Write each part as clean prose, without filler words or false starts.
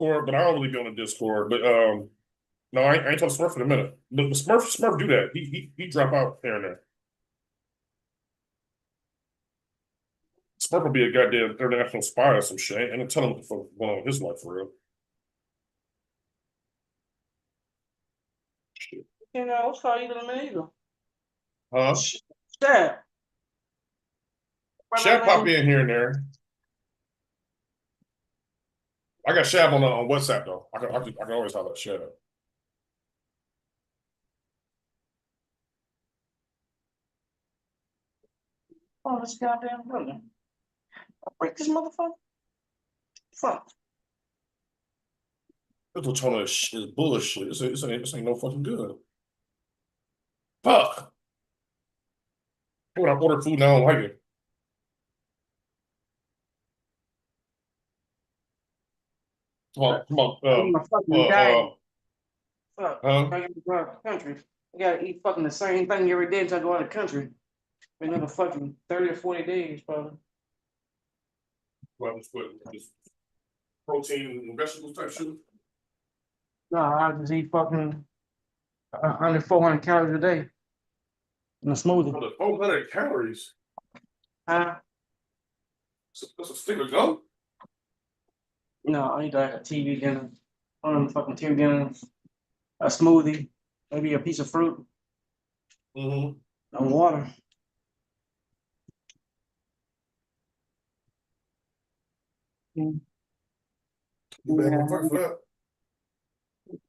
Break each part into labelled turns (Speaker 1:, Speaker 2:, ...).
Speaker 1: Discord, but I don't really be on the Discord. But no, I ain't told Smurf in a minute. But Smurf do that. He drop out here and there. Smurf will be a goddamn international spy or some shit. And tell him what the fuck going on in his life for real. Shit.
Speaker 2: What's called you the either?
Speaker 1: Huh?
Speaker 2: Shab.
Speaker 1: Shab pop in here and there. I got Shab on WhatsApp though. I can always have that Shab.
Speaker 2: Oh, this goddamn building. I'll break this motherfucker. Fuck.
Speaker 1: This Latona is bullshit. This ain't no fucking good. Fuck. When I order food now, I don't like it. Come on, come on.
Speaker 2: I'm fucking dying.
Speaker 1: Fuck.
Speaker 2: I gotta go out the country. I gotta eat fucking the same thing every day until I go out of the country. Another fucking 30 or 40 days, probably.
Speaker 1: What was this protein and vegetables type shit?
Speaker 2: No, I just eat fucking under 400 calories a day in a smoothie.
Speaker 1: Under 400 calories.
Speaker 2: Huh?
Speaker 1: That's a stick of gum?
Speaker 2: No, I eat like a TV dinner. Fucking TV dinner. A smoothie. Maybe a piece of fruit.
Speaker 1: Mm-hmm.
Speaker 2: And water.
Speaker 1: You better go fuck for that.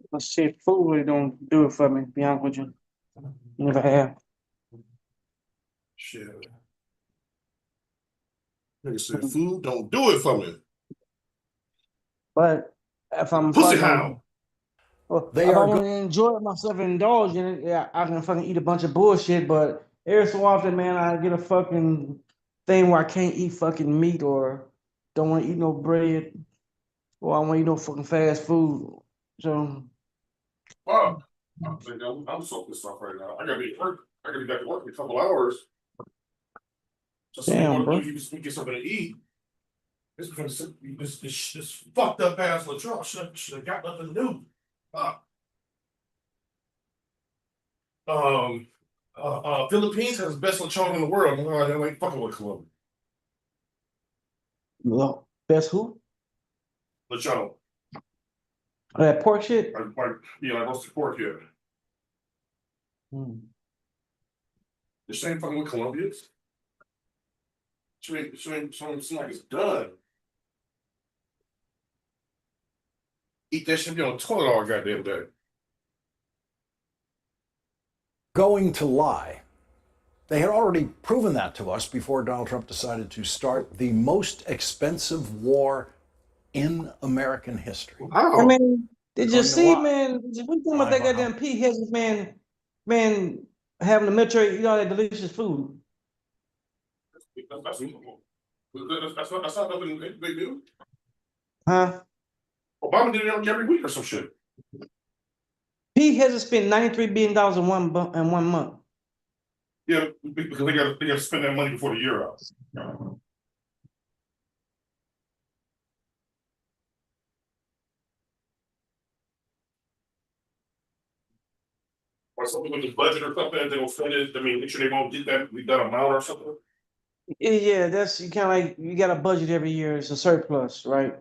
Speaker 2: But shit, food really don't do it for me, to be honest with you. Never have.
Speaker 1: Shit. Nigga said food don't do it for me.
Speaker 2: But if I'm
Speaker 1: Pussy
Speaker 2: fucking,
Speaker 1: hound.
Speaker 2: well, if I want to enjoy myself and indulge in it, yeah, I can fucking eat a bunch of bullshit. But every so often, man, I get a fucking thing where I can't eat fucking meat or don't want to eat no bread or I want to eat no fucking fast food. So,
Speaker 1: Fuck. I'm so pissed off right now. I gotta be at work. I gotta be back to work in a couple hours. Just
Speaker 2: damn, bro.
Speaker 1: You just get something to eat. This fucked up ass Latrell should have got nothing to do. Philippines has the best lechon in the world. I ain't fucking with Colombia.
Speaker 2: Well, best who?
Speaker 1: Lechon.
Speaker 2: Oh, that pork shit?
Speaker 1: Like roasted pork, yeah. The same fucking with Colombians. She ain't like it's done. Eat that shit, be on the toilet all goddamn day.
Speaker 3: Going to lie. They had already proven that to us before Donald Trump decided to start the most expensive war in American history.
Speaker 1: Wow.
Speaker 2: I mean, did you see, man? What you think about that goddamn Pete Hedges, man, having the military eat all that delicious food?
Speaker 1: That's not nothing big deal.
Speaker 2: Huh?
Speaker 1: Obama did it every week or some shit.
Speaker 2: Pete Hedges spent $93 billion in 1 month.
Speaker 1: Yeah, because they got to spend that money before the year out. Or something with the budget or something, they will spend it. I mean, make sure they won't get that amount or something.
Speaker 2: Yeah, that's you kind of like you got a budget every year. It's a surplus, right?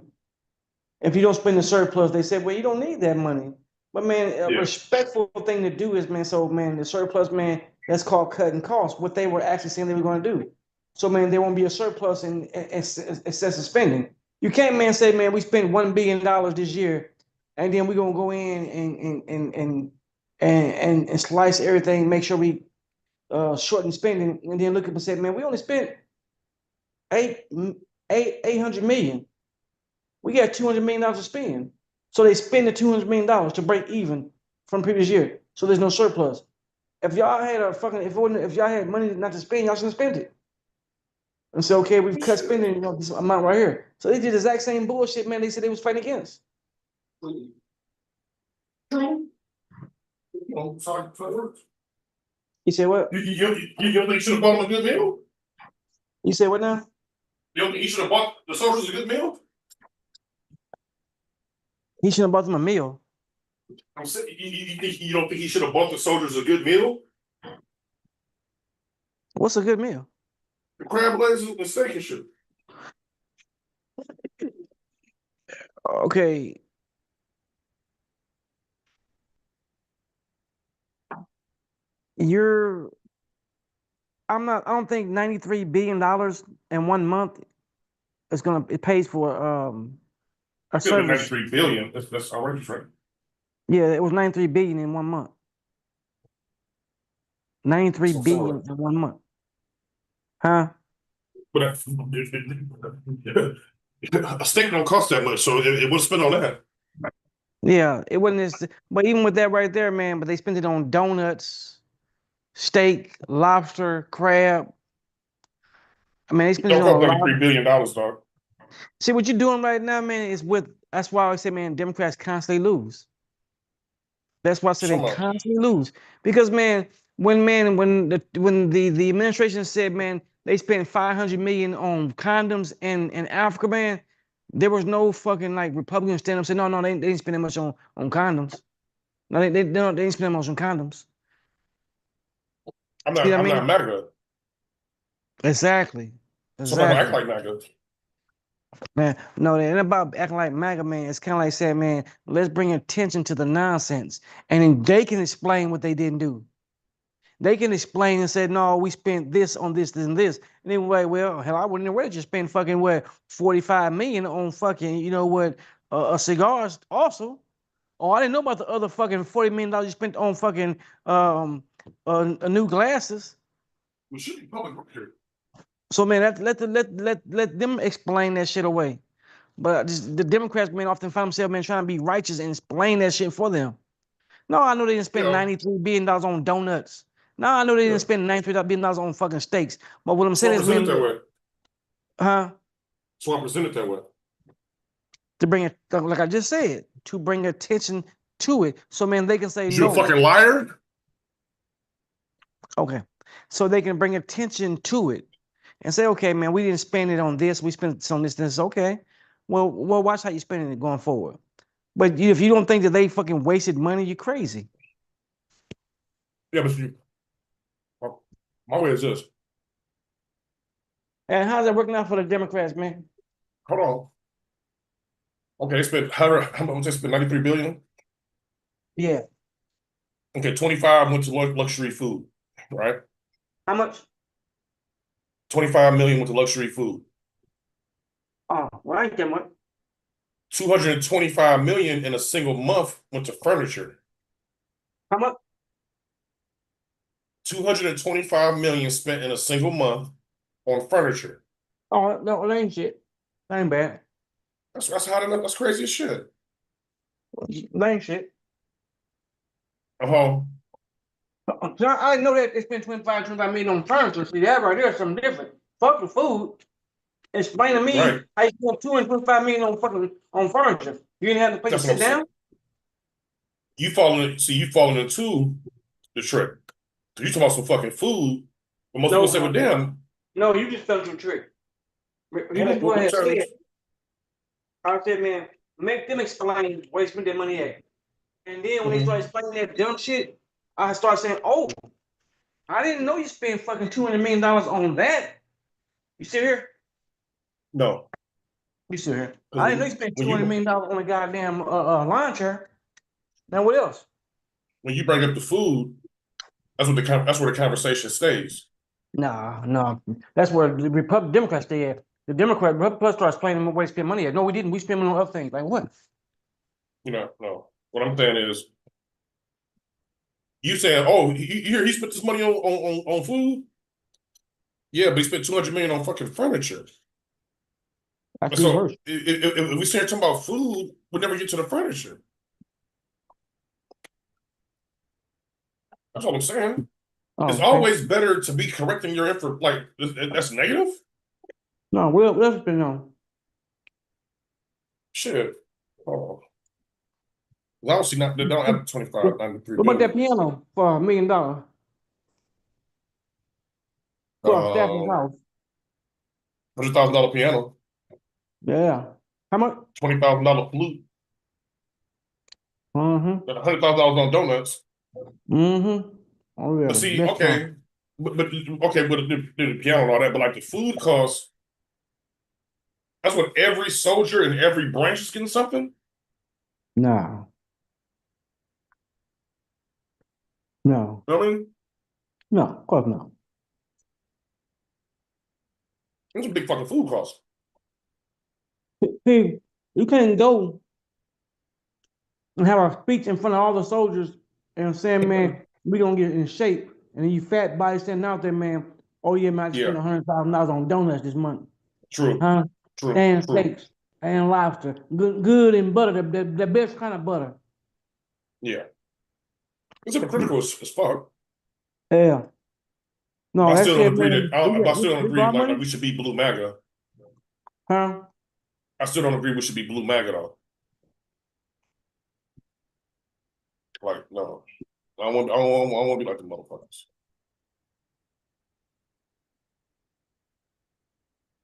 Speaker 2: If you don't spend the surplus, they say, well, you don't need that money. But man, a respectful thing to do is, man, so man, the surplus, man, that's called cutting costs. What they were actually saying they were going to do. So man, there won't be a surplus in excessive spending. You can't, man, say, man, we spent $1 billion this year, and then we're gonna go in and slice everything, make sure we shorten spending, and then look up and say, man, we only spent 800 million. We got $200 million to spend. So they spend the $200 million to break even from previous year. So there's no surplus. If y'all had if y'all had money not to spend, y'all should have spent it. And say, okay, we've cut spending, this amount right here. So they did the exact same bullshit, man. They said they was fighting against. You said what?
Speaker 1: You don't think you should have bought them a good meal?
Speaker 2: You said what now?
Speaker 1: You don't think you should have bought the soldiers a good meal?
Speaker 2: He shouldn't have bought them a meal.
Speaker 1: I'm saying, you don't think he should have bought the soldiers a good meal?
Speaker 2: What's a good meal?
Speaker 1: The crab legs and the steak and shit.
Speaker 2: Okay, you're. I'm not. I don't think $93 billion in 1 month is gonna. It pays for a
Speaker 1: Could have been
Speaker 2: service.
Speaker 1: 93 billion. That's outrageous, right?
Speaker 2: Yeah, it was 93 billion in 1 month. 93
Speaker 1: So for
Speaker 2: billion in 1 month. Huh?
Speaker 1: but a steak don't cost that much, so it would spend on that.
Speaker 2: Yeah, it wasn't as. But even with that right there, man. But they spent it on donuts, steak, lobster, crab. I mean, they
Speaker 1: It
Speaker 2: spent it
Speaker 1: don't
Speaker 2: on
Speaker 1: cost
Speaker 2: a lot.
Speaker 1: $93 billion, dog.
Speaker 2: See what you're doing right now, man. Is with. That's why I say, man, Democrats constantly lose. That's why I say
Speaker 1: So
Speaker 2: they
Speaker 1: much.
Speaker 2: constantly lose because when the administration said, man, they spent 500 million on condoms in Africa, man, there was no fucking like Republicans stand up and say, no, no, they didn't spend that much on condoms. No, they didn't spend that much on condoms.
Speaker 1: I'm
Speaker 2: See
Speaker 1: not
Speaker 2: what I
Speaker 1: I'm not
Speaker 2: mean?
Speaker 1: MAGA.
Speaker 2: Exactly,
Speaker 1: So I'm not gonna act
Speaker 2: exactly,
Speaker 1: like MAGA.
Speaker 2: man. No, it ain't about acting like MAGA, man. It's kind of like saying, man, let's bring attention to the nonsense, and then they can explain what they didn't do. They can explain and say, no, we spent this on this, this, and this. And then wait, well, hell, I wouldn't have read just spend fucking what 45 million on fucking, you know what, cigars also. Oh, I didn't know about the other fucking $40 million you spent on fucking new glasses.
Speaker 1: We should be public here.
Speaker 2: So man, let them explain that shit away. But the Democrats man often find themselves man trying to be righteous and explain that shit for them. No, I know they didn't spend
Speaker 1: Yeah,
Speaker 2: $93 billion on donuts. No, I know they
Speaker 1: yeah.
Speaker 2: didn't spend $93 billion on fucking steaks. But what I'm
Speaker 1: So
Speaker 2: saying
Speaker 1: I
Speaker 2: is,
Speaker 1: present
Speaker 2: man,
Speaker 1: it that
Speaker 2: look,
Speaker 1: way.
Speaker 2: huh?
Speaker 1: So I present it that way.
Speaker 2: To bring it, like I just said, to bring attention to it. So, man, they can say
Speaker 1: You a
Speaker 2: no.
Speaker 1: fucking liar?
Speaker 2: Okay. So they can bring attention to it and say, okay, man, we didn't spend it on this. We spent it on this. Okay. Well, watch how you spending it going forward. But if you don't think that they fucking wasted money, you're crazy.
Speaker 1: Yeah, but my way is this.
Speaker 2: And how's that working out for the Democrats, man?
Speaker 1: Hold on. Okay, they spent how much they spent 93 billion?
Speaker 2: Yeah.
Speaker 1: Okay, 25 went to luxury food, right?
Speaker 2: How much?
Speaker 1: 25 million went to luxury food.
Speaker 2: Oh, well, I ain't that much.
Speaker 1: 225 million in a single month went to furniture.
Speaker 2: How much?
Speaker 1: 225 million spent in a single month on furniture.
Speaker 2: Oh, no, that ain't shit. That ain't bad.
Speaker 1: That's crazy as shit.
Speaker 2: That ain't shit.
Speaker 1: Uh-huh.
Speaker 2: So I didn't know that they spent 25 million on furniture. See, that right there is something different. Fuck the food. Explain to me
Speaker 1: Right.
Speaker 2: how you spent 225 million on fucking on furniture. You didn't have the place to
Speaker 1: That's what I'm
Speaker 2: sit
Speaker 1: saying.
Speaker 2: down?
Speaker 1: You falling into the trick. You talking about some fucking food, but most people say, well, damn,
Speaker 2: No, you just fell into a trick. You
Speaker 1: hold
Speaker 2: just
Speaker 1: on,
Speaker 2: go
Speaker 1: what
Speaker 2: ahead and say
Speaker 1: time?
Speaker 2: it. I said, man, make them explain where they spend their money at. And then when they start explaining that dumb shit, I start saying, oh, I didn't know you spent fucking $200 million on that. You sit here?
Speaker 1: No,
Speaker 2: You sit here.
Speaker 1: because
Speaker 2: I didn't know you spent
Speaker 1: when
Speaker 2: $200
Speaker 1: you
Speaker 2: million on a goddamn lawn chair. Now what else?
Speaker 1: when you bring up the food, that's where the conversation stays.
Speaker 2: Nah, no. That's where the Republican Democrats stay at. The Republicans start explaining where they spend money at. No, we didn't. We spent money on other things. Like what?
Speaker 1: No. What I'm saying is, you saying, oh, he spent this money on food? Yeah, but he spent 200 million on fucking furniture.
Speaker 2: That's even
Speaker 1: So
Speaker 2: worse.
Speaker 1: if we start talking about food, we'll never get to the furniture. That's all I'm saying.
Speaker 2: Oh,
Speaker 1: It's
Speaker 2: okay.
Speaker 1: always better to be correcting your info. Like that's negative.
Speaker 2: No, what else been on?
Speaker 1: Shit. Oh, I don't see not. They don't add 25, 93
Speaker 2: What about that
Speaker 1: billion.
Speaker 2: piano for $1 million? For Stafford's house.
Speaker 1: $100,000 piano,
Speaker 2: Yeah. How much?
Speaker 1: $20,000 flute.
Speaker 2: Mm-hmm.
Speaker 1: $100,000 on donuts.
Speaker 2: Mm-hmm. Oh yeah.
Speaker 1: But see,
Speaker 2: Best time.
Speaker 1: okay, but okay, but the piano and all that, but like the food costs, that's what every soldier in every branch is getting something.
Speaker 2: No. No.
Speaker 1: You know what I mean?
Speaker 2: No. Of course not.
Speaker 1: It's a big fucking food cost.
Speaker 2: See, you can't go and have a speech in front of all the soldiers and saying, man, we gonna get in shape. And then you fat body standing out there, man. Oh yeah, man, I just spent
Speaker 1: Yeah,
Speaker 2: $100,000 on donuts this month.
Speaker 1: true,
Speaker 2: Huh?
Speaker 1: true,
Speaker 2: And
Speaker 1: true.
Speaker 2: steaks and lobster. Good and butter, the best kind of butter.
Speaker 1: Yeah, it's hypocritical as fuck.
Speaker 2: Yeah.
Speaker 1: But
Speaker 2: No,
Speaker 1: I
Speaker 2: that
Speaker 1: still don't
Speaker 2: shit,
Speaker 1: agree
Speaker 2: man.
Speaker 1: that I still don't
Speaker 2: This
Speaker 1: agree
Speaker 2: our
Speaker 1: like
Speaker 2: money?
Speaker 1: we should be blue MAGA.
Speaker 2: Huh?
Speaker 1: I still don't agree we should be blue MAGA though. Like no, I want to be like the motherfuckers.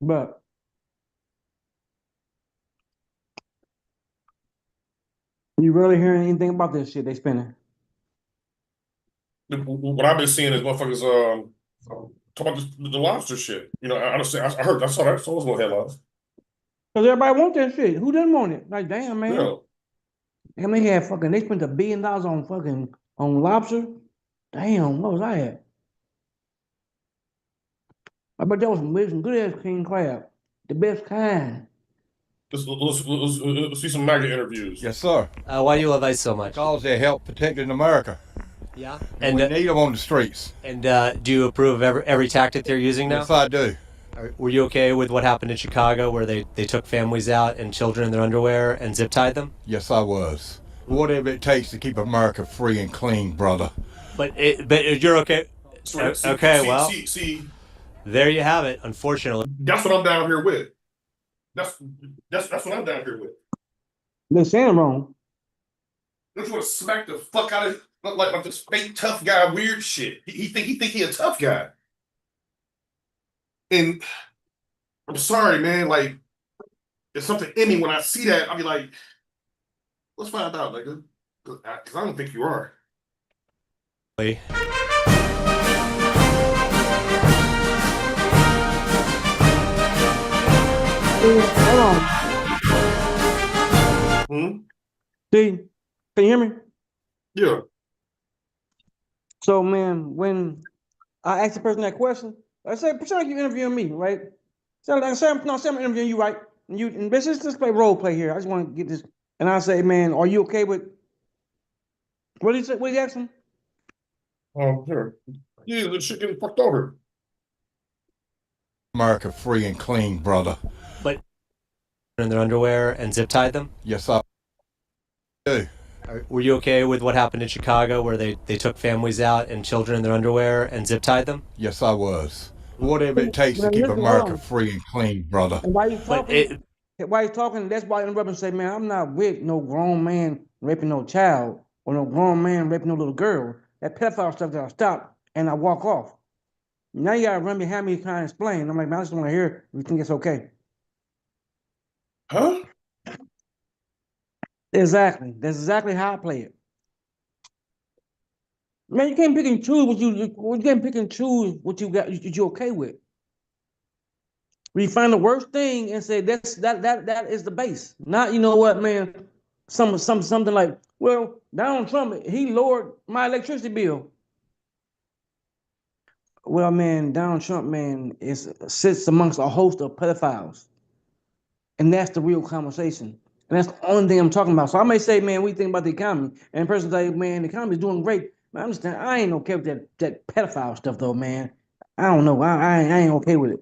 Speaker 2: But you really hearing anything about this shit they spending?
Speaker 1: What I've been seeing is motherfuckers talk about the lobster shit. You know, I understand. I heard. I saw that. I saw those little headlines.
Speaker 2: Because everybody want that shit. Who doesn't want it? Like, damn, man.
Speaker 1: Yeah.
Speaker 2: And they spent $1 billion on fucking on lobster. Damn, what was I at? I bet that was some good ass king crab. The best kind.
Speaker 1: Let's see some MAGA interviews.
Speaker 4: Yes, sir.
Speaker 5: Why do you love ICE so much?
Speaker 4: Because they help protecting America.
Speaker 5: Yeah.
Speaker 4: And we need them on the streets.
Speaker 5: And do you approve of every tactic they're using now?
Speaker 4: Yes, I do.
Speaker 5: Were you okay with what happened in Chicago, where they took families out and children in their underwear and zip tied them?
Speaker 4: Yes, I was. Whatever it takes to keep America free and clean, brother.
Speaker 5: But you're okay. Well,
Speaker 1: See,
Speaker 5: there you have it. Unfortunately,
Speaker 1: that's what I'm down here with. That's what I'm down here with.
Speaker 2: They saying wrong.
Speaker 1: They just want to smack the fuck out of like this fake tough guy weird shit. He think he a tough guy. And I'm sorry, man. Like, there's something in me when I see that. I'll be like, let's find out, nigga. Because I don't think you are.
Speaker 2: Hold on. See, can you hear me?
Speaker 1: Yeah.
Speaker 2: So, man, when I asked the person that question, I said, pretend like you interviewing me, right? So, say I'm interviewing you, right? And this is just play role play here. I just want to get this. And I say, man, are you okay with what did he say? What did he ask him?
Speaker 1: Here. Yeah, the shit getting fucked over.
Speaker 4: America free and clean, brother.
Speaker 5: but in their underwear and zip tied them.
Speaker 4: Yes, I do.
Speaker 5: Were you okay with what happened in Chicago, where they took families out and children in their underwear and zip tied them?
Speaker 4: Yes, I was. Whatever it takes to
Speaker 2: Well,
Speaker 4: keep
Speaker 2: listen, hold
Speaker 4: America
Speaker 2: on.
Speaker 4: free and clean, brother.
Speaker 2: And while you
Speaker 5: But
Speaker 2: talking, that's why I interrupt and say, man, I'm not with no grown man raping no child or no grown man raping no little girl. That pedophile stuff that I stop and I walk off. Now you gotta run behind me trying to explain. I'm like, man, I just want to hear if you think it's okay.
Speaker 1: Huh?
Speaker 2: Exactly. That's exactly how I play it. Man, you can't pick and choose you can't pick and choose what you got you're okay with. We find the worst thing and say that is the base. Not, you know what, man, something like, well, Donald Trump, he lowered my electricity bill. Well, man, Donald Trump, man, sits amongst a host of pedophiles. And that's the real conversation. And that's the only thing I'm talking about. So I may say, man, we think about the economy. And the person say, man, the economy is doing great. Man, I understand. I ain't okay with that pedophile stuff, though, man. I don't know. I ain't okay with it.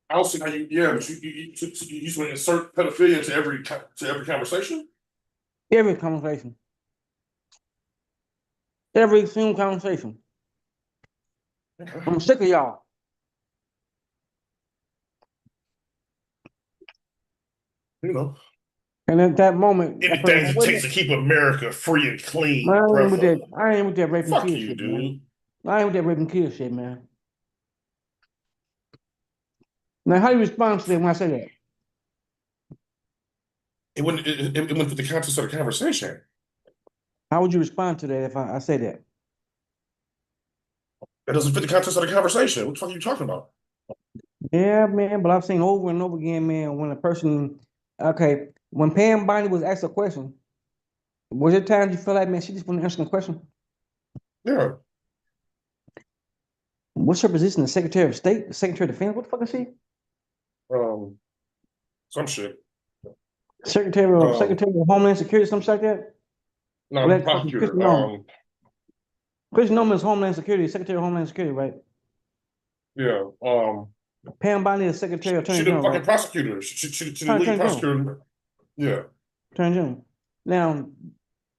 Speaker 1: I don't see how you. Yeah, but you just want to insert pedophilia into every conversation.
Speaker 2: Every conversation. Every single conversation. I'm sick of y'all.
Speaker 1: You know,
Speaker 2: And at that moment, that
Speaker 1: anything
Speaker 2: person,
Speaker 1: it takes to keep America free and clean.
Speaker 2: I ain't with
Speaker 1: brother.
Speaker 2: that. I ain't with that raping
Speaker 1: Fuck
Speaker 2: kids
Speaker 1: you,
Speaker 2: shit,
Speaker 1: dude.
Speaker 2: man. I ain't with that raping kids shit, man. Now, how do you respond to that when I say that?
Speaker 1: It wouldn't. It went for the context of the conversation.
Speaker 2: How would you respond to that if I say that?
Speaker 1: It doesn't fit the context of the conversation. What the fuck are you talking about?
Speaker 2: Yeah, man, but I've seen over and over again, man, when a person, okay, when Pam Bondi was asked a question, was there times you feel like, man, she just want to answer the question?
Speaker 1: Yeah.
Speaker 2: What's her position? The Secretary of State, the Secretary of Defense? What the fuck is she?
Speaker 1: Some shit.
Speaker 2: Secretary of Homeland Security, something like that?
Speaker 1: No,
Speaker 2: Well,
Speaker 1: prosecutor.
Speaker 2: Chris Nolan is Homeland Security, Secretary of Homeland Security, right?
Speaker 1: Yeah.
Speaker 2: Pam Bondi is Secretary of Attorney
Speaker 1: She the
Speaker 2: General,
Speaker 1: fucking
Speaker 2: right?
Speaker 1: prosecutor. She the
Speaker 2: Attorney
Speaker 1: lead
Speaker 2: General.
Speaker 1: prosecutor. Yeah.
Speaker 2: Attorney General. Now,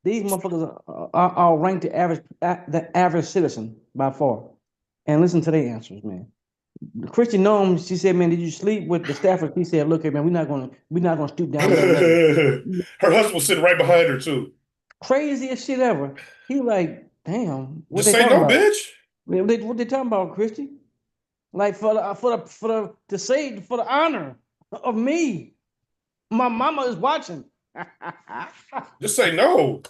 Speaker 2: these motherfuckers are ranked the average citizen by far. And listen to their answers, man. Christy Nome, she said, man, did you sleep with the staffer? She said, look, man, we're not gonna stoop down.
Speaker 1: Her husband was sitting right behind her too.
Speaker 2: Craziest shit ever. He like, damn. What
Speaker 1: Just
Speaker 2: they
Speaker 1: say
Speaker 2: talking
Speaker 1: no,
Speaker 2: about?
Speaker 1: bitch.
Speaker 2: What they talking about, Christy? Like for the honor of me. My mama is watching.
Speaker 1: Just say no.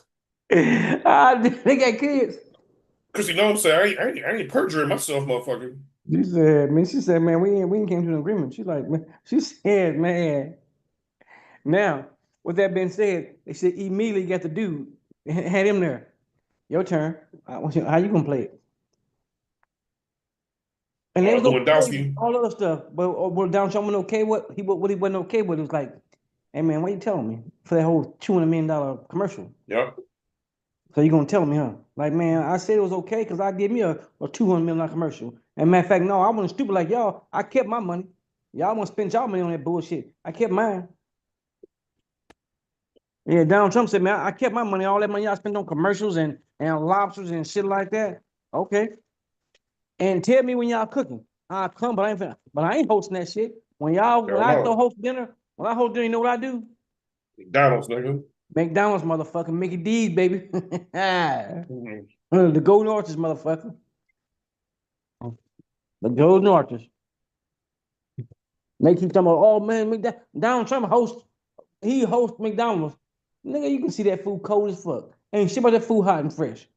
Speaker 2: They got kids.
Speaker 1: Cause you know what I'm saying? I ain't perjuring myself, motherfucker.
Speaker 2: She said, man, we ain't came to an agreement. She's like, man, she said, man. Now, with that being said, they said immediately got the dude, had him there. Your turn. How you gonna play it? And they was okay, all other stuff, but Donald Trump wasn't okay with what he wasn't okay with. It was like, hey man, what you telling me for that whole $200 million commercial?
Speaker 1: Yep.
Speaker 2: So you gonna tell me, huh? Like, man, I said it was okay because I gave me a $200 million commercial. And matter of fact, no, I wasn't stupid like y'all. I kept my money. Y'all want to spend y'all money on that bullshit. I kept mine. Yeah, Donald Trump said, man, I kept my money. All that money y'all spent on commercials and lobsters and shit like that. Okay. And tell me when y'all cooking. I'll come, but I ain't hosting that shit. When I go host dinner, you know what I do?
Speaker 1: McDonald's, nigga.
Speaker 2: McDonald's, motherfucker. Mickey D's, baby.
Speaker 1: Mm-hmm.
Speaker 2: The Golden Arches, motherfucker. The Golden Arches. They keep talking about, oh man, Donald Trump hosts McDonald's. Nigga, you can see that food cold as fuck. Ain't shit about that food hot and fresh.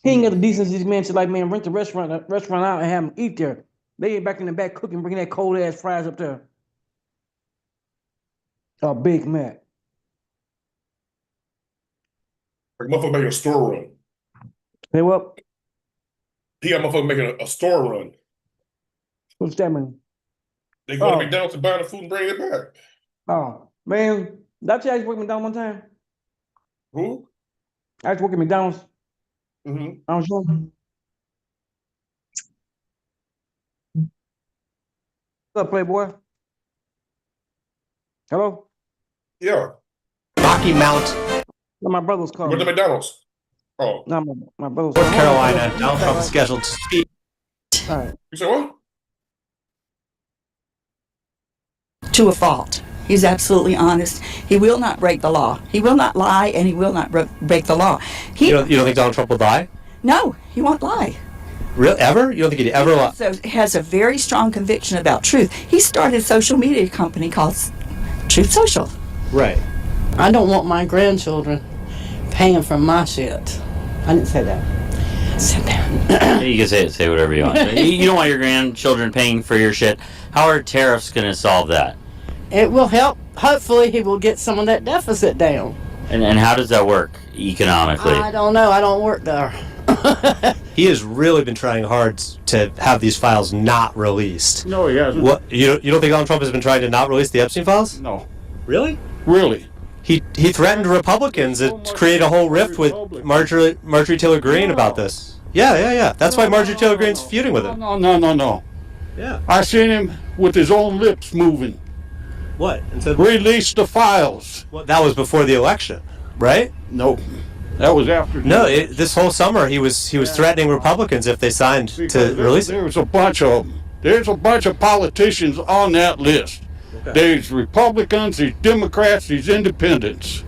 Speaker 2: He ain't got the decency, man, to like, man, rent the restaurant out and have them eat there. They ain't back in the back cooking, bringing that cold ass fries up there. A Big Mac.
Speaker 1: Like motherfucker making a store run.
Speaker 2: Say what?
Speaker 1: He got motherfucker making a store run.
Speaker 2: What's that mean?
Speaker 1: They go to McDonald's and buy the food and bring it back.
Speaker 2: Oh, man. That's I used to work at McDonald's one time.
Speaker 1: Who?
Speaker 2: I used to work at McDonald's.
Speaker 1: Mm-hmm.
Speaker 2: I was young. What's up, Playboy? Hello?
Speaker 1: Yeah.
Speaker 5: Rocky Mount,
Speaker 2: No, my brother's calling.
Speaker 1: Where's the McDonald's? Oh.
Speaker 2: No, my brother's
Speaker 5: North
Speaker 2: calling.
Speaker 5: Carolina. Donald Trump is scheduled to speak.
Speaker 2: All right.
Speaker 1: You said what?
Speaker 6: To a fault. He's absolutely honest. He will not break the law. He will not lie, and he will not break the law.
Speaker 5: You don't think Donald Trump will lie?
Speaker 6: No, he won't lie.
Speaker 5: Real ever? You don't think he'd ever lie?
Speaker 6: So he has a very strong conviction about truth. He started a social media company called Truth Social.
Speaker 5: Right.
Speaker 7: I don't want my grandchildren paying for my shit. I didn't say that.
Speaker 6: Sit down.
Speaker 8: You can say whatever you want. You don't want your grandchildren paying for your shit. How are tariffs going to solve that?
Speaker 7: It will help. Hopefully he will get some of that deficit down.
Speaker 8: And how does that work economically?
Speaker 7: I don't know. I don't work there.
Speaker 5: He has really been trying hard to have these files not released.
Speaker 4: No, he hasn't.
Speaker 5: What you don't think Donald Trump has been trying to not release the Epstein files?
Speaker 4: No.
Speaker 5: Really?
Speaker 4: Really?
Speaker 5: He threatened Republicans to create a whole rift with Marjorie Taylor Greene about this. Yeah. That's why Marjorie Taylor Greene's feuding with him.
Speaker 4: No.
Speaker 5: Yeah.
Speaker 4: I seen him with his own lips moving.
Speaker 5: What? And so,
Speaker 4: Release the files.
Speaker 5: well, that was before the election, right?
Speaker 4: Nope. That was after.
Speaker 5: No, this whole summer he was threatening Republicans if they signed to release it.
Speaker 4: There's a bunch of them. There's a bunch of politicians on that list.
Speaker 5: Okay.
Speaker 4: There's Republicans, there's Democrats, there's Independents,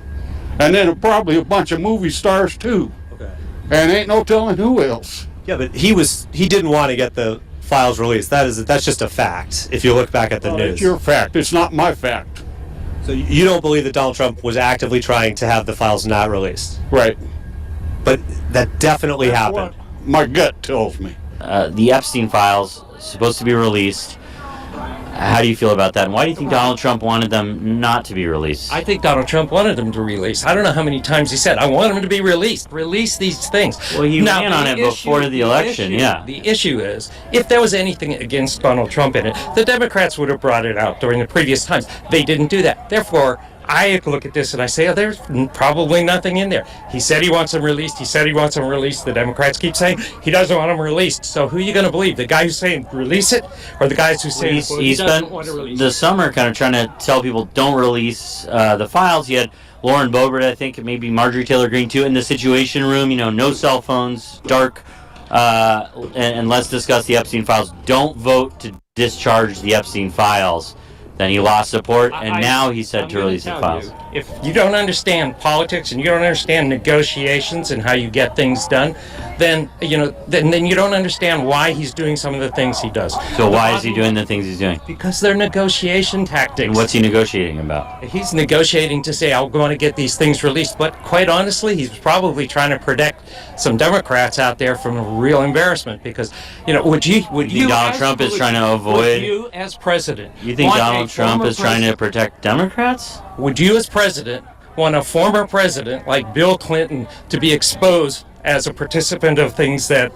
Speaker 4: and then probably a bunch of movie stars too.
Speaker 5: Okay.
Speaker 4: And ain't no telling who else.
Speaker 5: Yeah, but he didn't want to get the files released. That's just a fact. If you look back at the news.
Speaker 4: It's your fact. It's not my fact.
Speaker 5: So you don't believe that Donald Trump was actively trying to have the files not released,
Speaker 4: Right.
Speaker 5: but that definitely
Speaker 4: That's
Speaker 5: happened.
Speaker 4: what my gut tells me.
Speaker 8: The Epstein files supposed to be released. How do you feel about that? And why do you think Donald Trump wanted them not to be released?
Speaker 9: I think Donald Trump wanted them to release. I don't know how many times he said, I want them to be released. Release these things.
Speaker 8: Well, he
Speaker 9: Now,
Speaker 8: ran on
Speaker 9: the
Speaker 8: it before the election, yeah.
Speaker 9: The issue is, if there was anything against Donald Trump in it, the Democrats would have brought it out during the previous times. They didn't do that. Therefore, I look at this and I say, oh, there's probably nothing in there. He said he wants them released. He said he wants them released. The Democrats keep saying he doesn't want them released. So who are you going to believe? The guy who's saying release it, or the guys who say
Speaker 8: He spent the summer kind of trying to tell people don't release the files. You had Lauren Boebert, I think, maybe Marjorie Taylor Greene too, in the Situation Room. You know, no cell phones, dark, and let's discuss the Epstein files. Don't vote to discharge the Epstein files. Then he lost support, and now he said to release the files.
Speaker 9: If you don't understand politics and you don't understand negotiations and how you get things done, then then you don't understand why he's doing some of the things he does.
Speaker 8: So why is he doing the things he's doing?
Speaker 9: Because they're negotiation tactics.
Speaker 8: And what's he negotiating about?
Speaker 9: He's negotiating to say, I'm going to get these things released. But quite honestly, he's probably trying to protect some Democrats out there from a real embarrassment. Because, would you
Speaker 8: think Donald Trump is trying to avoid?
Speaker 9: Would you as president?
Speaker 8: You think Donald Trump is trying to protect Democrats?
Speaker 9: Would you as president want a former president like Bill Clinton to be exposed as a participant of things that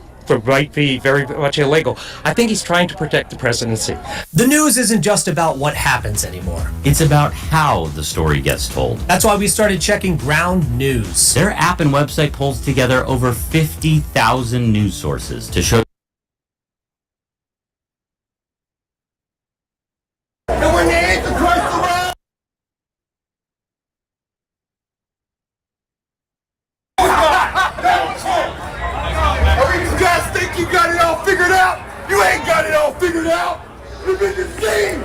Speaker 9: might be very much illegal? I think he's trying to protect the presidency.
Speaker 10: The news isn't just about what happens anymore.
Speaker 8: It's about how the story gets told.
Speaker 10: That's why we started checking Ground News.
Speaker 8: Their app and website pulls together over 50,000 news sources to show.
Speaker 11: And when the Antichrist arrives, you guys think you got it all figured out? You ain't got it all figured out. You've been deceived.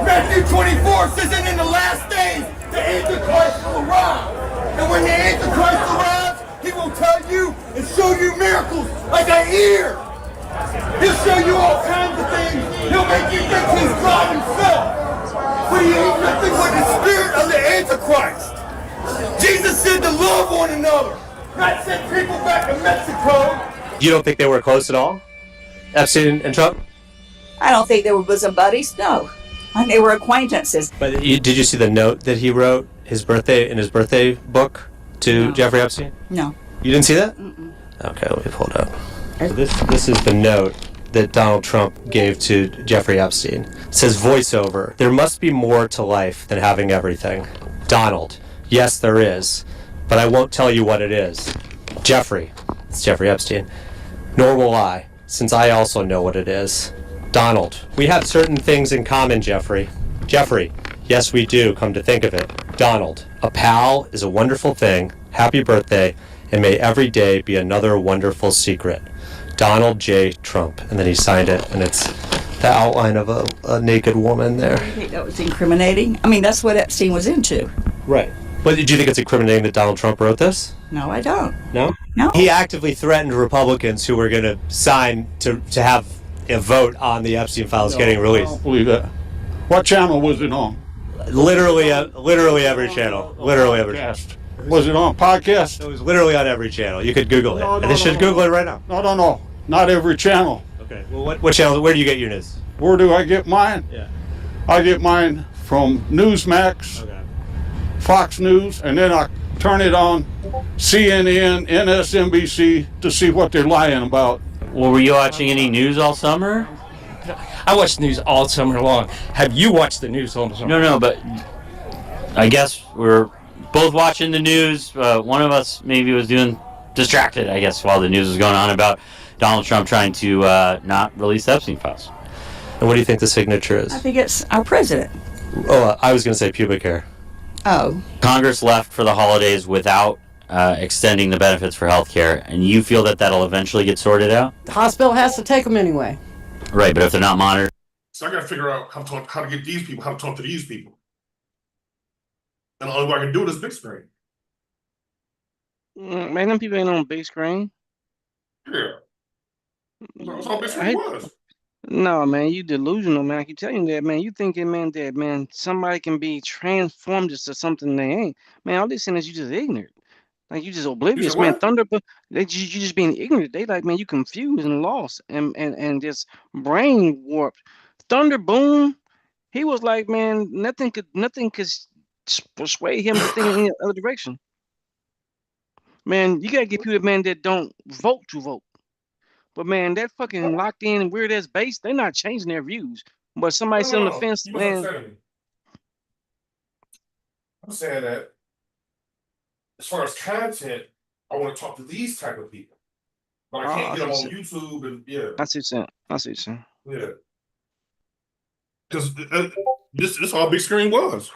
Speaker 11: Matthew 24 says that in the last days, the Antichrist will arrive. And when the Antichrist arrives, he will tell you and show you miracles like an ear. He'll show you all kinds of things. He'll make you think he's God himself. But he ain't nothing but the spirit of the Antichrist. Jesus said to love one another, not send people back to Mexico.
Speaker 5: You don't think they were close at all? Epstein and Trump?
Speaker 6: I don't think they were bosom buddies, no. And they were acquaintances.
Speaker 5: But did you see the note that he wrote in his birthday book to Jeffrey Epstein?
Speaker 6: No.
Speaker 5: You didn't see that?
Speaker 6: Mm-mm.
Speaker 5: Okay, let me pull it up. So this is the note that Donald Trump gave to Jeffrey Epstein. It says voiceover. There must be more to life than having everything. Donald. Yes, there is. But I won't tell you what it is. Jeffrey. It's Jeffrey Epstein. Nor will I, since I also know what it is. Donald. We have certain things in common, Jeffrey. Jeffrey. Yes, we do, come to think of it. Donald. A pal is a wonderful thing. Happy birthday, and may every day be another wonderful secret. Donald J. Trump. And then he signed it, and it's the outline of a naked woman there.
Speaker 6: I think that was incriminating. I mean, that's what Epstein was into.
Speaker 5: Right. But do you think it's incriminating that Donald Trump wrote this?
Speaker 6: No, I don't.
Speaker 5: No?
Speaker 6: No.
Speaker 5: He actively threatened Republicans who were going to sign to have a vote on the Epstein files getting
Speaker 4: I
Speaker 5: released.
Speaker 4: don't believe that. What channel was it on?
Speaker 5: Literally every channel. Literally every channel.
Speaker 4: Podcast. Was it on podcast?
Speaker 5: It was literally on every channel. You could Google it.
Speaker 4: No,
Speaker 5: And they should Google it right now.
Speaker 4: No. Not every channel.
Speaker 5: Okay. Well, what channel? Where do you get your news?
Speaker 4: Where do I get mine?
Speaker 5: Yeah.
Speaker 4: I get mine from Newsmax,
Speaker 5: Okay.
Speaker 4: Fox News, and then I turn it on CNN, MSNBC to see what they're lying about.
Speaker 8: Well, were you watching any news all summer?
Speaker 9: I watch news all summer long. Have you watched the news all summer?
Speaker 8: No, but I guess we're both watching the news. One of us maybe was distracted, I guess, while the news was going on about Donald Trump trying to not release the Epstein files.
Speaker 5: And what do you think the signature is?
Speaker 6: I think it's our president.
Speaker 5: Oh, I was going to say pubic hair.
Speaker 6: Oh.
Speaker 8: Congress left for the holidays without extending the benefits for health care, and you feel that that'll eventually get sorted out?
Speaker 7: The hospital has to take them anyway.
Speaker 8: Right, but if they're not monitored.
Speaker 1: So I gotta figure out how to get these people, how to talk to these people. And the only way I can do it is big screen.
Speaker 2: Man, them people ain't on big screen.
Speaker 1: Yeah. That's all big screen was.
Speaker 2: No, man, you delusional, man. I keep telling you that, man. You thinking, man, that man, somebody can be transformed into something they ain't. Man, all this saying is you just ignorant. Like you just
Speaker 1: You said
Speaker 2: oblivious, man.
Speaker 1: what?
Speaker 2: You just being ignorant. They like, man, you confused and lost and just brain warped. Thunder Boom, he was like, man, nothing could persuade him to think in any other direction. Man, you gotta get people, man, that don't vote to vote. But man, that fucking locked in weird ass base, they're not changing their views. But somebody
Speaker 1: No,
Speaker 2: sit
Speaker 1: no,
Speaker 2: on the
Speaker 1: no.
Speaker 2: fence,
Speaker 1: You
Speaker 2: man.
Speaker 1: misunderstanding me. I'm saying that as far as content, I want to talk to these type of people. But I
Speaker 2: Oh,
Speaker 1: can't
Speaker 2: I
Speaker 1: get
Speaker 2: see
Speaker 1: them
Speaker 2: what
Speaker 1: on
Speaker 2: you're saying.
Speaker 1: YouTube and yeah.
Speaker 2: I see what you're saying. I see what you're saying.
Speaker 1: Yeah. Because this all big screen was.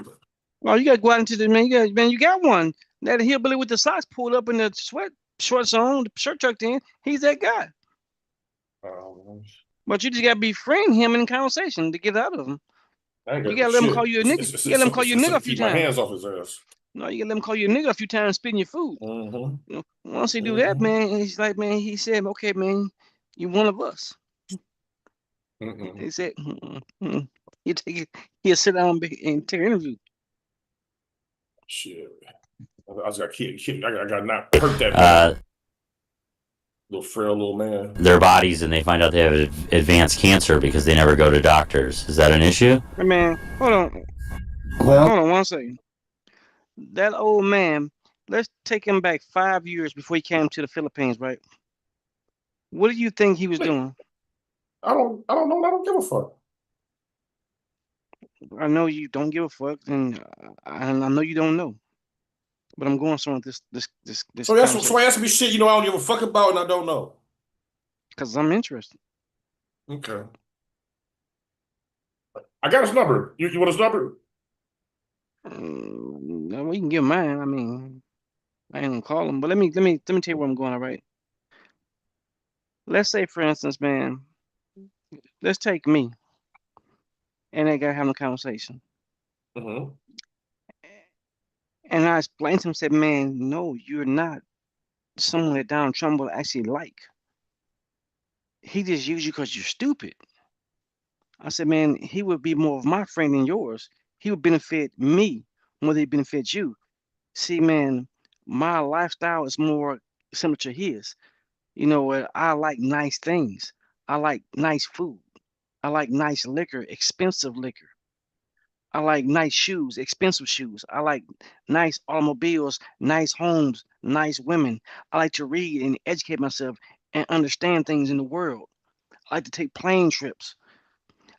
Speaker 2: Well, you gotta go out into the man. You got one. That hillbilly with the socks pulled up in the sweat shorts on, the shirt tucked in. He's that guy. But you just gotta befriend him in conversation to get out of him.
Speaker 1: I ain't
Speaker 2: You
Speaker 1: got
Speaker 2: gotta let him
Speaker 1: shit.
Speaker 2: call you a nigga. You gotta let him call you a
Speaker 1: It's
Speaker 2: nigga a
Speaker 1: something to
Speaker 2: few
Speaker 1: keep my
Speaker 2: times.
Speaker 1: hands off his ass.
Speaker 2: No, you gotta let him call you a nigga a few times, spitting your food.
Speaker 1: Mm-hmm.
Speaker 2: You know, once he do that, man, he's like, man, he said, okay, man, you one of us.
Speaker 1: Mm-mm.
Speaker 2: He said, you take it, he'll sit down and take an interview.
Speaker 1: Shit. I just got kid. I got not hurt that man. Little frail little man.
Speaker 8: Their bodies and they find out they have advanced cancer because they never go to doctors. Is that an issue?
Speaker 2: Hey, man, hold on.
Speaker 1: Well,
Speaker 2: Hold on one second. That old man, let's take him back 5 years before he came to the Philippines, right? What do you think he was doing?
Speaker 1: I don't know. I don't give a fuck.
Speaker 2: I know you don't give a fuck, and I know you don't know. But I'm going somewhere with this
Speaker 1: So that's
Speaker 2: conversation.
Speaker 1: so answer me shit I don't give a fuck about and I don't know.
Speaker 2: Because I'm interested.
Speaker 1: Okay. I got his number. You want his number?
Speaker 2: No, we can give mine. I mean, I ain't gonna call him, but let me tell you where I'm going. All right. Let's say, for instance, man, let's take me and that guy having a conversation,
Speaker 1: Mm-hmm.
Speaker 2: and I explained to him, said, man, no, you're not someone that Donald Trump will actually like. He just used you because you're stupid. I said, man, he would be more of my friend than yours. He would benefit me more than he benefits you. See, man, my lifestyle is more similar to his. You know what? I like nice things. I like nice food. I like nice liquor, expensive liquor. I like nice shoes, expensive shoes. I like nice automobiles, nice homes, nice women. I like to read and educate myself and understand things in the world. I like to take plane trips.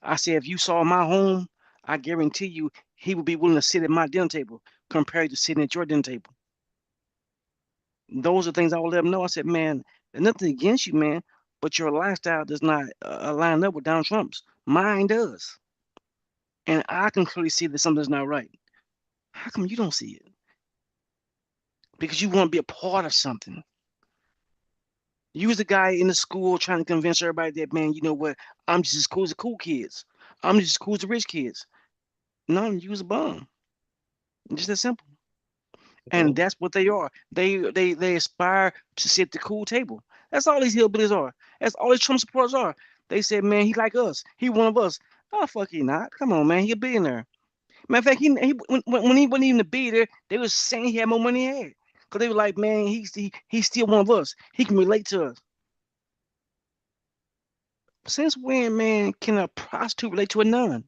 Speaker 2: I said, if you saw my home, I guarantee you he would be willing to sit at my dinner table compared to sitting at your dinner table. Those are things I would let him know. I said, man, there's nothing against you, man, but your lifestyle does not line up with Donald Trump's. Mine does. And I can clearly see that something's not right. How come you don't see it? Because you want to be a part of something. You was the guy in the school trying to convince everybody that, man, you know what? I'm just as cool as the cool kids. I'm just as cool as the rich kids. No, you was a bum. Just that simple. And that's what they are. They aspire to sit at the cool table. That's all these hillbillies are. That's all these Trump supporters are. They said, man, he like us. He one of us. Oh, fuck he not. Come on, man. He a billionaire. Matter of fact, when he wasn't even a billionaire, they was saying he had more money than he had. Because they were like, man, he's still one of us. He can relate to us. Since when, man, can a prostitute relate to a nun?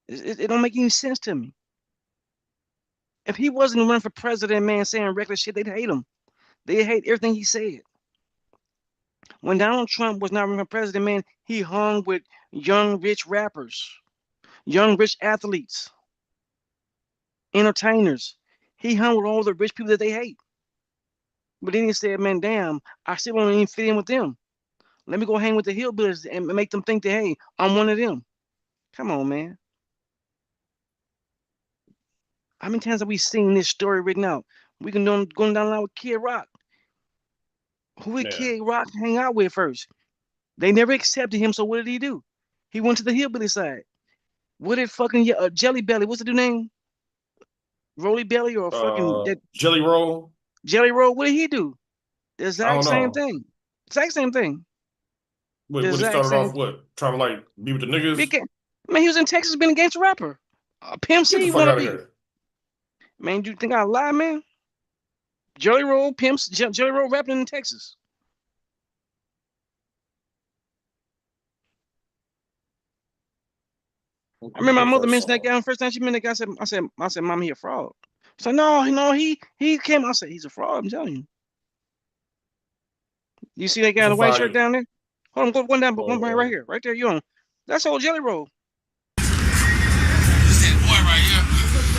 Speaker 2: It don't make any sense to me. If he wasn't running for president, man, saying reckless shit, they'd hate him. They hate everything he said. When Donald Trump was not running for president, man, he hung with young, rich rappers, young, rich athletes, entertainers. He hung with all the rich people that they hate. But then he said, man, damn, I still don't even fit in with them. Let me go hang with the hillbillies and make them think that, hey, I'm one of them. Come on, man. How many times have we seen this story written out? We can going down the line with Kid Rock. Who did Kid Rock hang out with first? They never accepted him, so what did he do? He went to the hillbilly side. What did fucking Jelly Belly? What's the dude name? Roly Belly or fucking
Speaker 1: Jelly Roll?
Speaker 2: Jelly Roll. What did he do? The
Speaker 1: I
Speaker 2: exact
Speaker 1: don't
Speaker 2: same
Speaker 1: know.
Speaker 2: thing. Exact same thing.
Speaker 1: What
Speaker 2: The
Speaker 1: he
Speaker 2: exact
Speaker 1: started
Speaker 2: same.
Speaker 1: off what? Trying to like be with the niggas?
Speaker 2: Big man, he was in Texas being a gangster rapper. Pimp
Speaker 1: Get the
Speaker 2: C
Speaker 1: fuck
Speaker 2: wanna
Speaker 1: out of
Speaker 2: be.
Speaker 1: here.
Speaker 2: Man, do you think I lie, man? Jelly Roll, Pimps, Jelly Roll rapping in Texas. I remember my mother mentioned that guy. The first time she met that guy, I said, Mom, he a fraud. So no, he came. I said, he's a fraud. I'm telling you. You see that guy in the white shirt down there? Hold on, go one down, but one right here, right there. You on? That's old Jelly Roll.
Speaker 11: This that boy right here.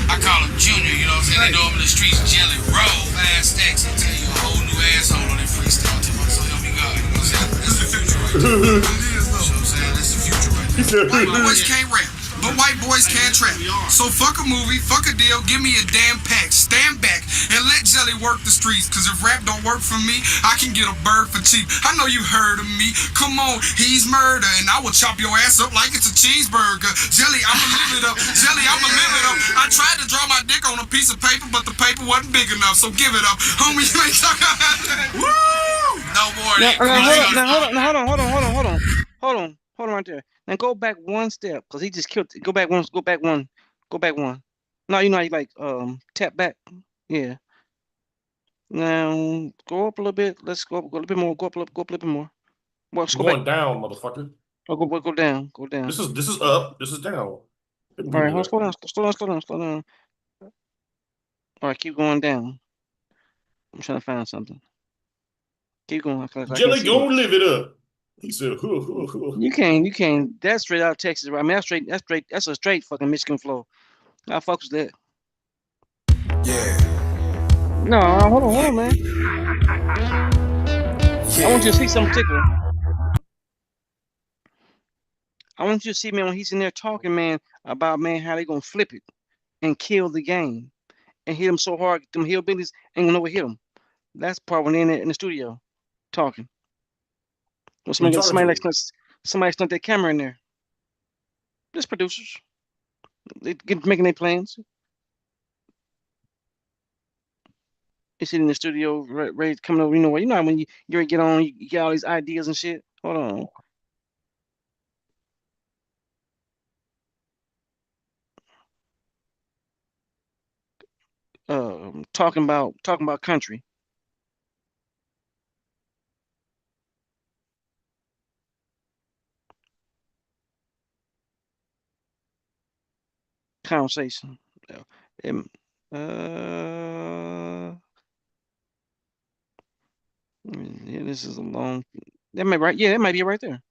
Speaker 11: I call him Junior, you know what I'm saying? They know him in the streets, Jelly Roll. Fast stacks, he'll tell you a whole new asshole on that freestyle tip. So help me God, you know what I'm saying? This is the future right there. You know what I'm saying? This is the future right there. White boys can't rap, but white boys can't trap. So fuck a movie, fuck a deal, give me a damn pack. Stand back and let Jelly work the streets. Cause if rap don't work for me, I can get a bird for cheap. I know you heard of me. Come on, he's murder. And I will chop your ass up like it's a cheeseburger. Jelly, I'ma live it up. Jelly, I'ma live it up. I tried to draw my dick on a piece of paper, but the paper wasn't big enough. So give it up. Homie, you ain't talking about that. Woo! No more of that.
Speaker 2: Hold on right there. Now go back one step, cause he just killed. Go back one. No, you know how you like tap back. Yeah. Now go up a little bit. Let's go a little bit more. Go up a little bit more. Well, let's
Speaker 1: I'm
Speaker 2: go
Speaker 1: going
Speaker 2: back.
Speaker 1: down, motherfucker.
Speaker 2: Oh, go down.
Speaker 1: This is up. This is down.
Speaker 2: All right, slow down. All right, keep going down. I'm trying to find something. Keep going.
Speaker 1: Jelly gonna live it up. He said, hoo.
Speaker 2: You can't. That's straight out of Texas, right? I mean, that's a straight fucking Michigan flow. I fuck with that.
Speaker 11: Yeah.
Speaker 2: No, hold on, man. I want you to see something particular. I want you to see, man, when he's in there talking, man, about, man, how they gonna flip it and kill the game and hit him so hard, them hillbillies ain't gonna know what hit him. That's part when they're in the studio talking. Well, somebody stunt their camera in there. Just producers. They making their plans. They sit in the studio, ready to come over. You know what? You know when you get on, you get all these ideas and shit. Hold on. Talking about country. Conversation. Yeah, this is a long. That might right. Yeah, that might be right there.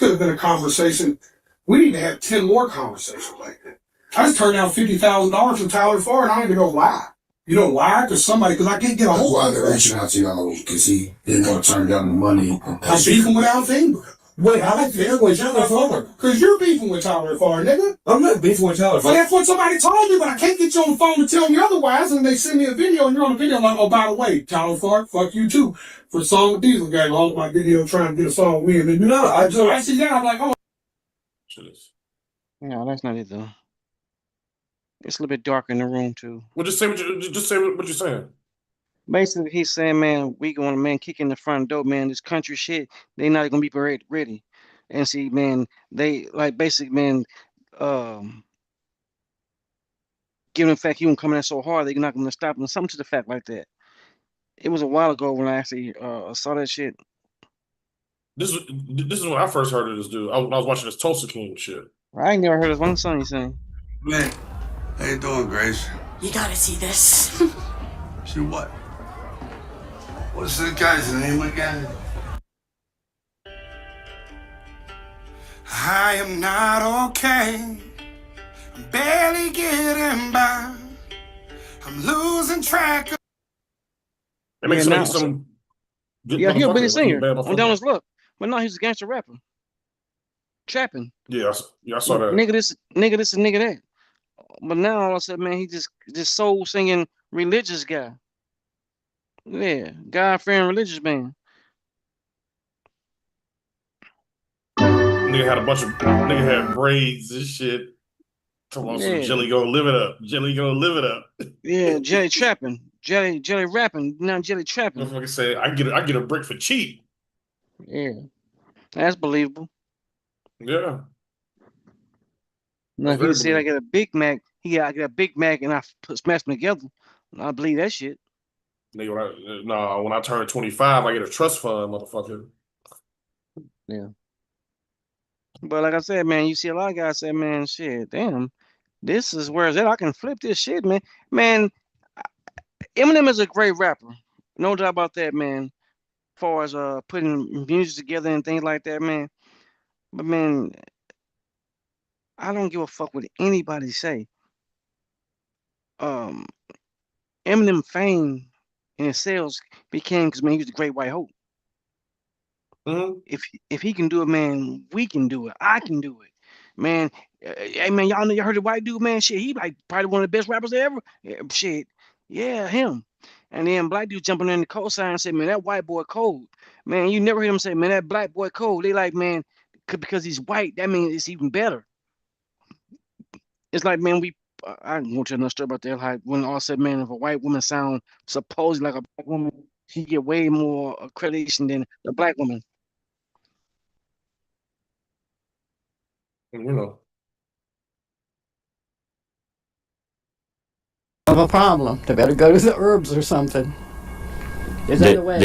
Speaker 12: Could have been a conversation. We need to have 10 more conversations like that. I just turned down $50,000 from Tyler Farr, and I don't even know why. You know why? Because I can't get a hold of him. Why they're reaching out to y'all, because he didn't want to turn down the money. I'm beefing with Al Finger. Wait, I like to with Tyler Farr. Because you're beefing with Tyler Farr, nigga. I'm not beefing with Tyler Farr. Well, that's what somebody told me, but I can't get you on the phone to tell me otherwise, and they send me a video, and you're on the video like, oh, by the way, Tyler Farr, fuck you too. For the song with Diesel Gang, all my video trying to get a song with me. No, I see that, I'm like, oh.
Speaker 2: No, that's not it though. It's a little bit darker in the room too.
Speaker 1: Well, just say what you're saying.
Speaker 2: Basically, he's saying, man, we going to, man, kick in the front door, man. This country shit, they not gonna be ready. And see, man, they like basically, man, given the fact he was coming in so hard, they're not gonna stop him. Something to the fact like that. It was a while ago when I actually saw that shit.
Speaker 1: This is when I first heard of this dude. I was watching this Tulsa King shit.
Speaker 2: I ain't never heard of one song he's saying.
Speaker 11: Man, how you doing, Grace?
Speaker 6: You gotta see this.
Speaker 11: See what? What's the guy's name again? I am not okay. I'm barely getting by. I'm losing track of.
Speaker 1: It makes like some.
Speaker 2: Yeah, he a big singer on Down His Luck, but no, he's a gangster rapper, trapping.
Speaker 1: Yeah, I saw that.
Speaker 2: Nigga this and nigga that. But now all of a sudden, man, he just soul singing religious guy. Yeah, God-fearing religious man.
Speaker 1: Nigga had braids and shit. Talking about some Jelly gonna live it up. Jelly gonna live it up.
Speaker 2: Yeah, Jelly trapping. jelly rapping, not jelly trapping.
Speaker 1: Motherfucker said, I get a brick for cheap.
Speaker 2: Yeah, that's believable.
Speaker 1: Yeah.
Speaker 2: No, if
Speaker 1: very
Speaker 2: he said I get a Big Mac, I get a Big Mac and I smash them together. I believe that shit.
Speaker 1: Nigga, when I turn 25, I get a trust fund, motherfucker.
Speaker 2: Yeah. But like I said, man, you see a lot of guys say, man, shit, damn, this is where it's at. I can flip this shit, man. Man, Eminem is a great rapper. No doubt about that, man. As far as putting music together and things like that, man. But man, I don't give a fuck what anybody say. Eminem fame and his sales became because man, he was the Great White Hope.
Speaker 1: Mm-hmm.
Speaker 2: If he can do it, man, we can do it. I can do it, man. Hey man, y'all know you heard the white dude, man. Shit, he like probably one of the best rappers ever. Yeah, shit, yeah, him. And then black dude jumping in the cosign and say, man, that white boy cold. Man, you never hear him say, man, that black boy cold. They like, man, because he's white, that means it's even better. It's like, man, I want to know a story about that. Like when all said, man, if a white woman sound supposedly like a black woman, she get way more accreditation than the black woman.
Speaker 1: You know.
Speaker 7: Of a problem. They better go to the herbs or something.
Speaker 8: They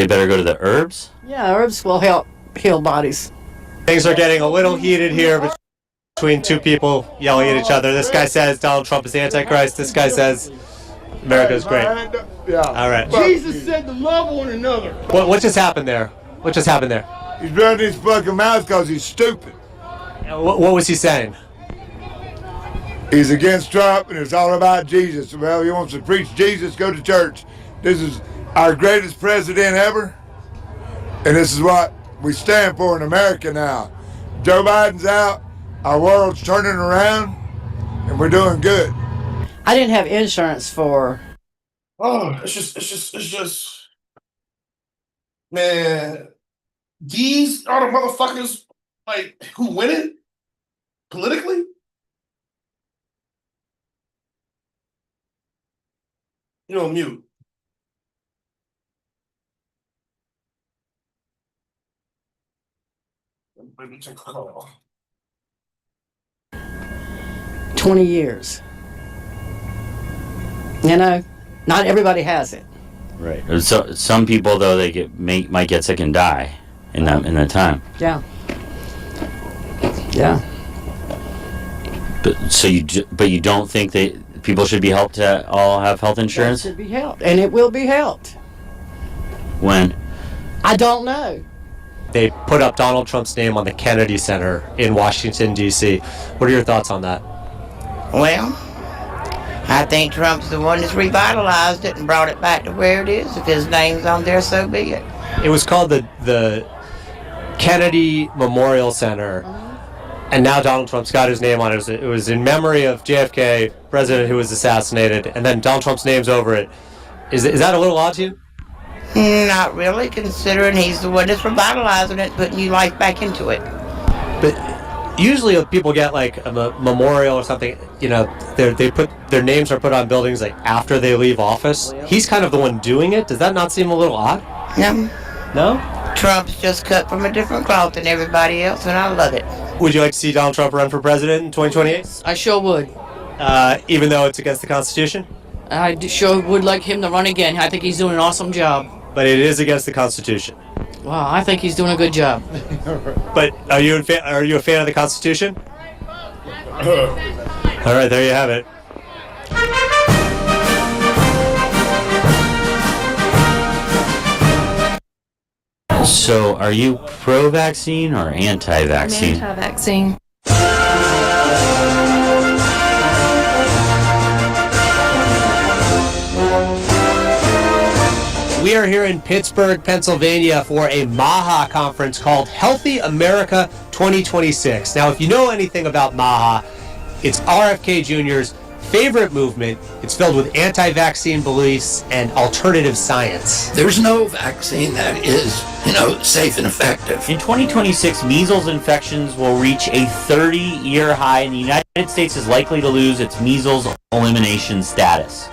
Speaker 8: better go to the herbs?
Speaker 7: Yeah, herbs will help heal bodies.
Speaker 5: Things are getting a little heated here between two people yelling at each other. This guy says Donald Trump is the Antichrist. This guy says America's great.
Speaker 11: Yeah.
Speaker 5: All right.
Speaker 11: Jesus said to love one another.
Speaker 5: What just happened there? What just happened there?
Speaker 11: He's running his fucking mouth because he's stupid.
Speaker 5: What was he saying?
Speaker 11: He's against Trump and it's all about Jesus. Well, he wants to preach Jesus, go to church. This is our greatest president ever. And this is what we stand for in America now. Joe Biden's out, our world's turning around, and we're doing good.
Speaker 7: I didn't have insurance for.
Speaker 1: Oh, it's just, man, these are the motherfuckers, like, who winning politically? You're on mute. Let me take a call.
Speaker 7: 20 years. You know, not everybody has it.
Speaker 8: Right. So some people though might get sick and die in that time.
Speaker 7: Yeah. Yeah.
Speaker 8: But you don't think that people should be helped to all have health insurance?
Speaker 7: It should be helped, and it will be helped.
Speaker 8: When?
Speaker 7: I don't know.
Speaker 5: They put up Donald Trump's name on the Kennedy Center in Washington, D.C. What are your thoughts on that?
Speaker 13: Well, I think Trump's the one that's revitalized it and brought it back to where it is. If his name's on there, so be it.
Speaker 5: It was called the Kennedy Memorial Center, and now Donald Trump's got his name on it. It was in memory of JFK, president who was assassinated, and then Donald Trump's name's over it. Is that a little odd to you?
Speaker 13: Not really, considering he's the one that's revitalizing it, putting new life back into it.
Speaker 5: But usually if people get like a memorial or something, you know, they put their names are put on buildings like after they leave office. He's kind of the one doing it. Does that not seem a little odd?
Speaker 13: No.
Speaker 5: No?
Speaker 13: Trump's just cut from a different cloth than everybody else, and I love it.
Speaker 5: Would you like to see Donald Trump run for president in 2028?
Speaker 14: I sure would.
Speaker 5: Even though it's against the Constitution?
Speaker 14: I sure would like him to run again. I think he's doing an awesome job.
Speaker 5: But it is against the Constitution.
Speaker 14: Wow, I think he's doing a good job.
Speaker 5: But are you a fan of the Constitution? All right, there you have it.
Speaker 8: So, are you pro-vaccine or anti-vaccine?
Speaker 15: I'm anti-vaccine.
Speaker 5: We are here in Pittsburgh, Pennsylvania for a MAHA conference called Healthy America 2026. Now, if you know anything about MAHA, it's RFK Jr.'s favorite movement. It's filled with anti-vaccine beliefs and alternative science.
Speaker 16: There's no vaccine that is, safe and effective.
Speaker 8: In 2026, measles infections will reach a 30-year high, and the United States is likely to lose its measles elimination status.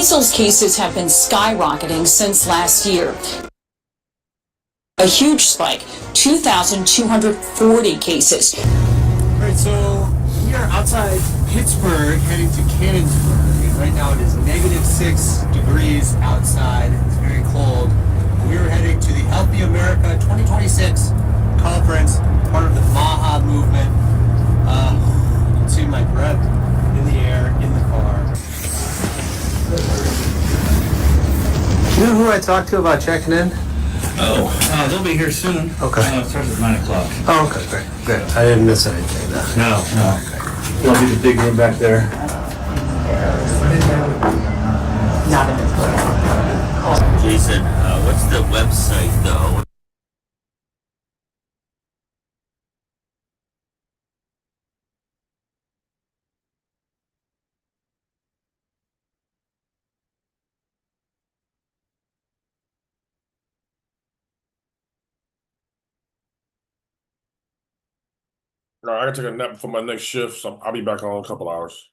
Speaker 15: Measles cases have been skyrocketing since last year. A huge spike, 2,240 cases.
Speaker 17: All right, so we are outside Pittsburgh heading to Cannonsburg, and right now it is -6 degrees outside. It's very cold. We are heading to the Healthy America 2026 conference, part of the MAHA movement. You can see my breath in the air in the car. You know who I talked to about checking in?
Speaker 18: They'll be here soon.
Speaker 17: Okay.
Speaker 18: It starts at 9 o'clock.
Speaker 17: Oh, okay, great, good. I didn't miss anything though.
Speaker 18: No. There'll be the big room back there.
Speaker 19: Jason, what's the website though?
Speaker 1: All right, I gotta take a nap before my next shift, so I'll be back on in a couple hours.